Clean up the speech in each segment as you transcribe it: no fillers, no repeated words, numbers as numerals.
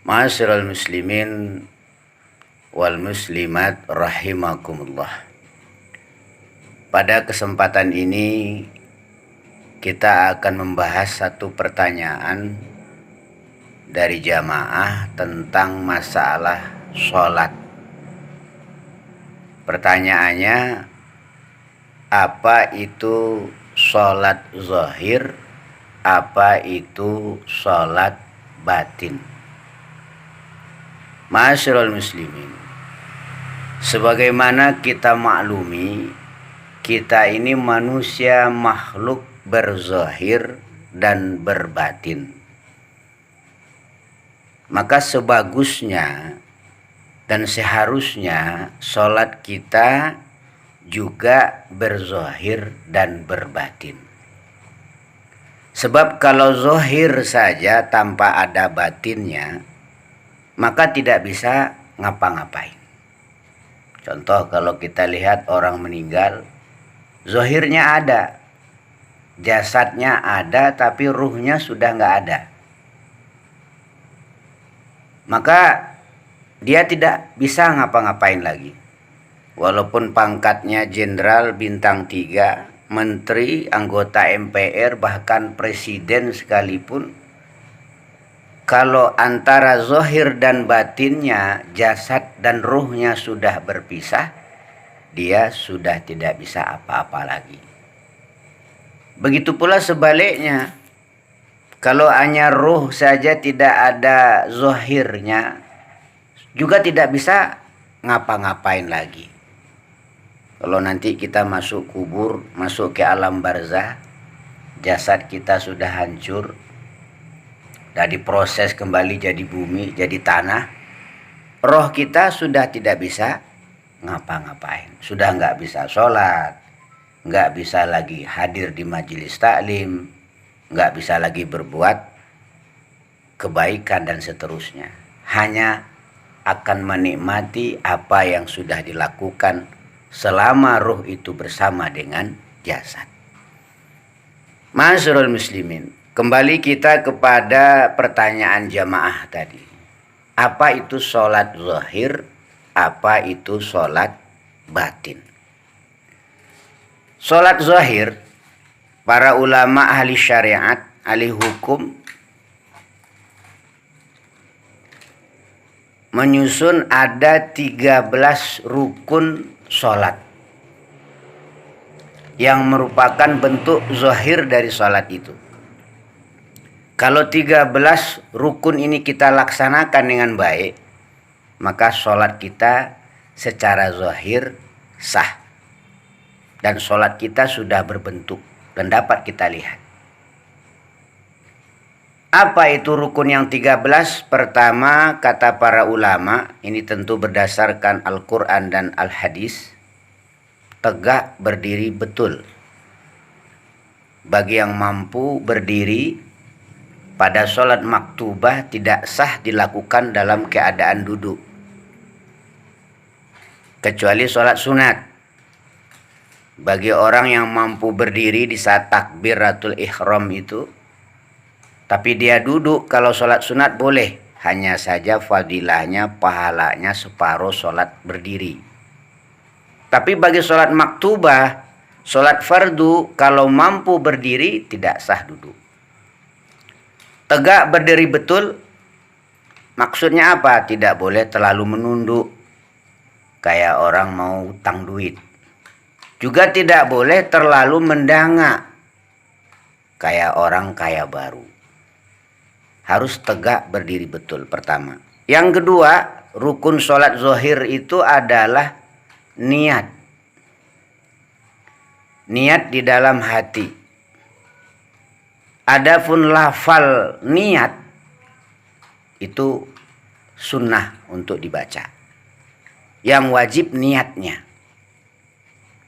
Ma'asyiral muslimin wal muslimat rahimakumullah. Pada kesempatan ini kita akan membahas satu pertanyaan dari jamaah tentang masalah sholat. Pertanyaannya, apa itu sholat zahir, apa itu sholat batin? Ma'asyiral muslimin, sebagaimana kita maklumi, kita ini manusia makhluk berzahir dan berbatin. Maka sebagusnya dan seharusnya sholat kita juga berzahir dan berbatin. Sebab kalau zahir saja tanpa ada batinnya, maka tidak bisa ngapa-ngapain. Contoh, kalau kita lihat orang meninggal, zahirnya ada, jasadnya ada, tapi ruhnya sudah nggak ada. Maka dia tidak bisa ngapa-ngapain lagi. Walaupun pangkatnya jenderal bintang 3, menteri, anggota MPR, bahkan presiden sekalipun, kalau antara zahir dan batinnya, jasad dan ruhnya sudah berpisah, dia sudah tidak bisa apa-apa lagi. Begitu pula sebaliknya, kalau hanya ruh saja tidak ada zahirnya, juga tidak bisa ngapa-ngapain lagi. Kalau nanti kita masuk kubur, masuk ke alam barzah, jasad kita sudah hancur, dan diproses kembali jadi bumi, jadi tanah, roh kita sudah tidak bisa ngapa-ngapain. Sudah nggak bisa sholat, nggak bisa lagi hadir di majelis taklim, nggak bisa lagi berbuat kebaikan dan seterusnya. Hanya akan menikmati apa yang sudah dilakukan selama ruh itu bersama dengan jasad. Ma'asyiral muslimin, kembali kita kepada pertanyaan jamaah tadi. Apa itu sholat zahir? Apa itu sholat batin? Sholat zahir, para ulama ahli syariat, ahli hukum, menyusun ada 13 rukun sholat yang merupakan bentuk zahir dari sholat itu. Kalau 13 rukun ini kita laksanakan dengan baik, maka sholat kita secara zahir sah. Dan sholat kita sudah berbentuk dan dapat kita lihat. Apa itu rukun yang 13? Pertama, kata para ulama, ini tentu berdasarkan Al-Quran dan Al-Hadis, tegak berdiri betul. Bagi yang mampu berdiri, pada sholat maktubah tidak sah dilakukan dalam keadaan duduk, kecuali sholat sunat. Bagi orang yang mampu berdiri di saat takbiratul ihram itu, tapi dia duduk, kalau sholat sunat boleh. Hanya saja fadilahnya, pahalanya separuh sholat berdiri. Tapi bagi sholat maktubah, sholat fardu, kalau mampu berdiri tidak sah duduk. Tegak berdiri betul, maksudnya apa? Tidak boleh terlalu menunduk, kayak orang mau utang duit. Juga tidak boleh terlalu mendangak, kayak orang kaya baru. Harus tegak berdiri betul, pertama. Yang kedua, rukun sholat zahir itu adalah niat. Niat di dalam hati. Adapun lafal niat itu sunnah untuk dibaca. Yang wajib niatnya.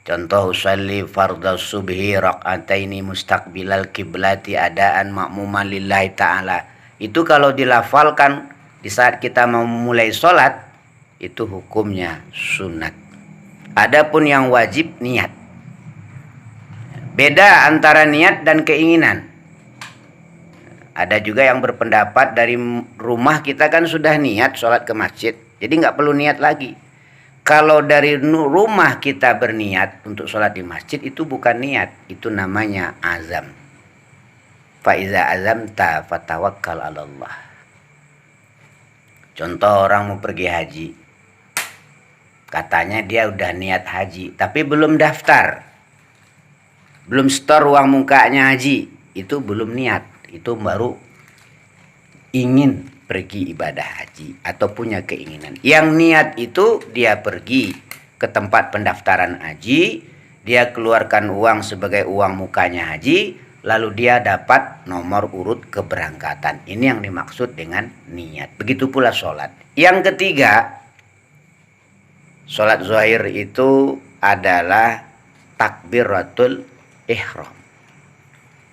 Contoh, usalli fardhu subhi raq'ataini mustaqbilal kiblati adaan ma'muman lillahi ta'ala. Itu kalau dilafalkan di saat kita mau mulai sholat, itu hukumnya sunat. Adapun yang wajib niat. Beda antara niat dan keinginan. Ada juga yang berpendapat dari rumah kita kan sudah niat sholat ke masjid. Jadi nggak perlu niat lagi. Kalau dari rumah kita berniat untuk sholat di masjid itu bukan niat. Itu namanya azam. Faiza azamta fatawakkal 'ala Allah. Contoh orang mau pergi haji. Katanya dia udah niat haji. Tapi belum daftar. Belum store uang mukanya haji. Itu belum niat. Itu baru ingin pergi ibadah haji atau punya keinginan. Yang niat itu dia pergi ke tempat pendaftaran haji, dia keluarkan uang sebagai uang mukanya haji, lalu dia dapat nomor urut keberangkatan. Ini yang dimaksud dengan niat. Begitu pula sholat. Yang ketiga, sholat zahir itu adalah takbiratul ihram.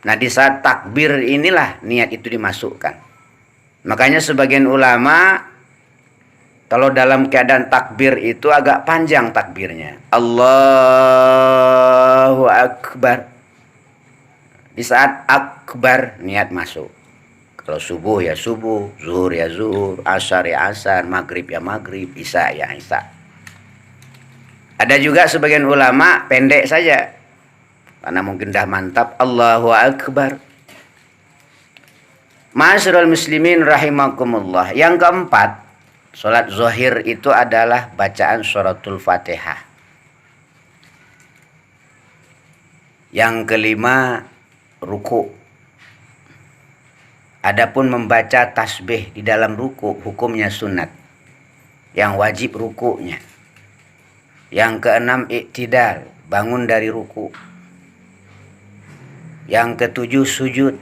Nah, di saat takbir inilah niat itu dimasukkan. Makanya sebagian ulama kalau dalam keadaan takbir itu agak panjang takbirnya. Allahu Akbar. Di saat akbar niat masuk. Kalau subuh ya subuh, zuhur ya zuhur, asar ya asar, maghrib ya maghrib, isya ya isya. Ada juga sebagian ulama pendek saja. Karena mungkin dah mantap. Allahu Akbar. Ma'asyiral muslimin rahimakumullah. Yang keempat, sholat zahir itu adalah bacaan suratul Fatihah. Yang kelima, ruku. Adapun membaca tasbih di dalam ruku, hukumnya sunat. Yang wajib rukunya. Yang keenam, iktidal, bangun dari ruku. Yang ketujuh, sujud.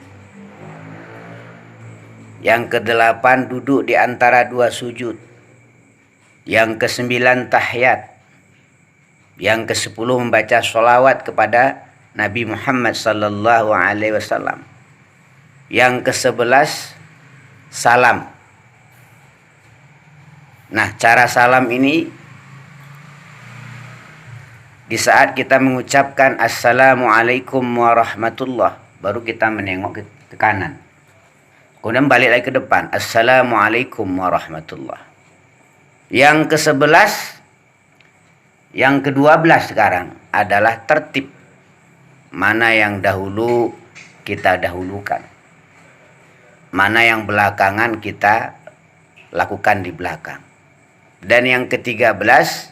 Yang kedelapan, duduk di antara dua sujud. Yang kesembilan, tahiyat. Yang kesepuluh, membaca sholawat kepada Nabi Muhammad sallallahu alaihi wasallam. Yang kesebelas, salam. Nah, cara salam ini di saat kita mengucapkan Assalamualaikum warahmatullah, baru kita menengok ke kanan. Kemudian balik lagi ke depan. Assalamualaikum warahmatullah. Yang ke-11, yang ke-12 sekarang adalah tertib. Mana yang dahulu kita dahulukan. Mana yang belakangan kita lakukan di belakang. Dan yang ke-13,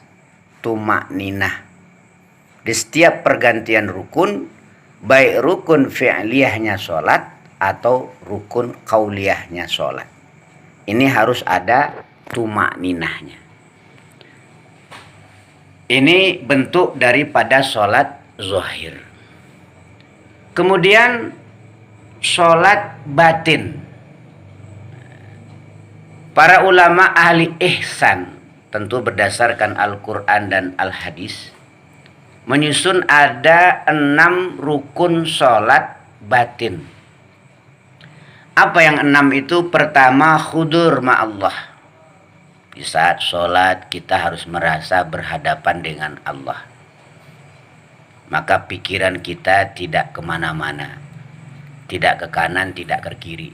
tumakninah. Di setiap pergantian rukun, baik rukun fi'liyahnya sholat atau rukun qauliyahnya sholat. Ini harus ada tumakninahnya. Ini bentuk daripada sholat zahir. Kemudian sholat batin. Para ulama ahli ihsan, tentu berdasarkan Al-Quran dan Al-Hadis, menyusun ada 6 rukun sholat batin. Apa yang 6 itu? Pertama, khudur ma'allah. Di saat sholat kita harus merasa berhadapan dengan Allah. Maka pikiran kita tidak kemana-mana. Tidak ke kanan, tidak ke kiri.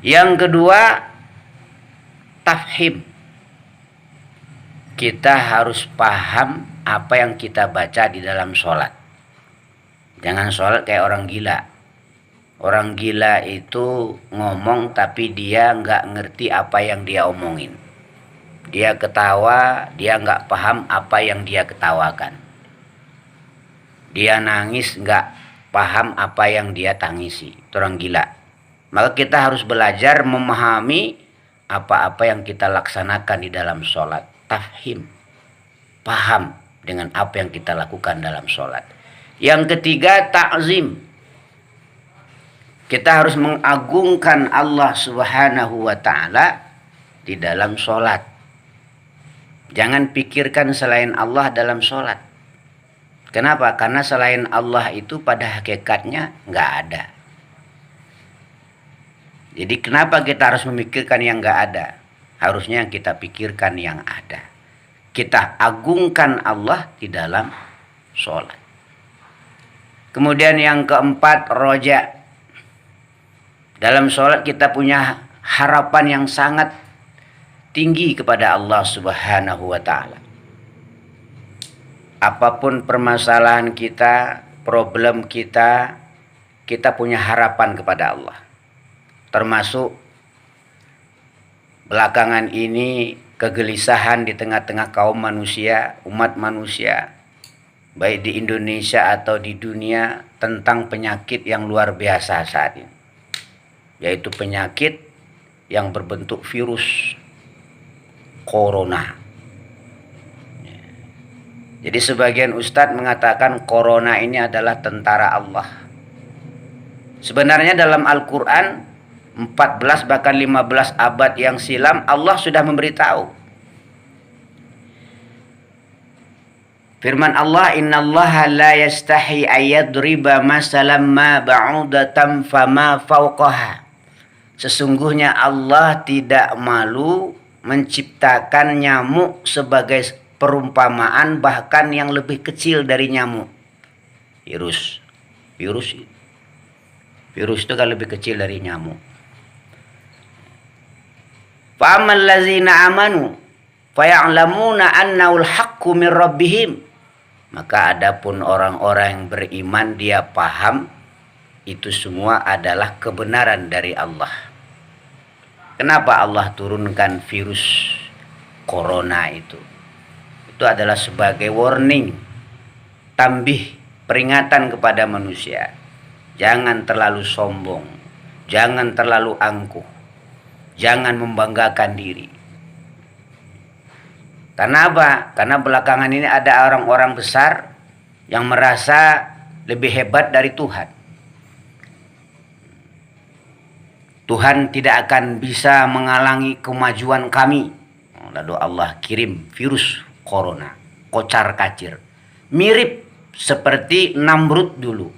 Yang kedua, tafhim. Kita harus paham apa yang kita baca di dalam sholat. Jangan sholat kayak orang gila. Orang gila itu ngomong tapi dia nggak ngerti apa yang dia omongin. Dia ketawa, dia nggak paham apa yang dia ketawakan. Dia nangis nggak paham apa yang dia tangisi. Itu orang gila. Maka kita harus belajar memahami apa-apa yang kita laksanakan di dalam sholat. Tafhim, paham dengan apa yang kita lakukan dalam sholat. Yang ketiga, ta'zim. Kita harus mengagungkan Allah subhanahu wa ta'ala di dalam sholat. Jangan pikirkan selain Allah dalam sholat. Kenapa? Karena selain Allah itu pada hakikatnya nggak ada. Jadi kenapa kita harus memikirkan yang nggak ada? Harusnya yang kita pikirkan yang ada. Kita agungkan Allah di dalam sholat. Kemudian yang keempat, roja. Dalam sholat kita punya harapan yang sangat tinggi kepada Allah Subhanahu wa Ta'ala. Apapun permasalahan kita, problem kita, kita punya harapan kepada Allah. Termasuk belakangan ini kegelisahan di tengah-tengah kaum manusia, umat manusia, baik di Indonesia atau di dunia, tentang penyakit yang luar biasa saat ini, yaitu penyakit yang berbentuk virus corona. Jadi sebagian ustadz mengatakan corona ini adalah tentara Allah. Sebenarnya dalam Al-Quran 14 bahkan 15 abad yang silam Allah sudah memberitahu. Firman Allah, innallaha la yastahi ayyadriba masalam ma ba'udatan fama fawqaha. Sesungguhnya Allah tidak malu menciptakan nyamuk sebagai perumpamaan bahkan yang lebih kecil dari nyamuk. Virus itu kan lebih kecil dari nyamuk. Fa'amal ladzina amanu faya'lamuna annahul haqqu min rabbihim. Maka adapun orang-orang yang beriman, dia paham itu semua adalah kebenaran dari Allah. Kenapa Allah turunkan virus corona itu? Itu adalah sebagai warning, tambih, peringatan kepada manusia. Jangan terlalu sombong, jangan terlalu angkuh, jangan membanggakan diri. Karena apa? Karena belakangan ini ada orang-orang besar yang merasa lebih hebat dari Tuhan. Tuhan tidak akan bisa menghalangi kemajuan kami. Lalu Allah kirim virus corona, kocar kacir, mirip seperti Namrud dulu.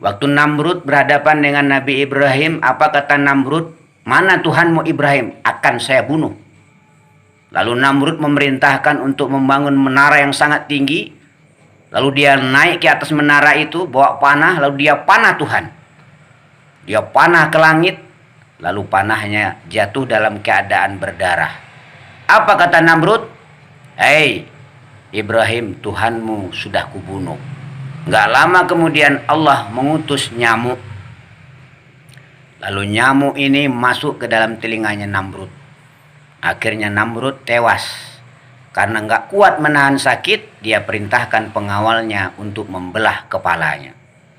Waktu Namrud berhadapan dengan Nabi Ibrahim, apa kata Namrud? Mana Tuhanmu Ibrahim? Akan saya bunuh. Lalu Namrud memerintahkan untuk membangun menara yang sangat tinggi. Lalu dia naik ke atas menara itu, bawa panah, lalu dia panah Tuhan. Dia panah ke langit, lalu panahnya jatuh dalam keadaan berdarah. Apa kata Namrud? Hei Ibrahim, Tuhanmu sudah kubunuh. Gak lama kemudian Allah mengutus nyamuk. Lalu nyamuk ini masuk ke dalam telinganya Namrud. Akhirnya Namrud tewas. Karena gak kuat menahan sakit, dia perintahkan pengawalnya untuk membelah kepalanya.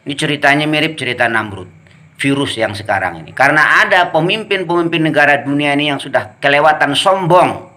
Ini ceritanya mirip cerita Namrud, virus yang sekarang ini. Karena ada pemimpin-pemimpin negara dunia ini yang sudah kelewatan sombong.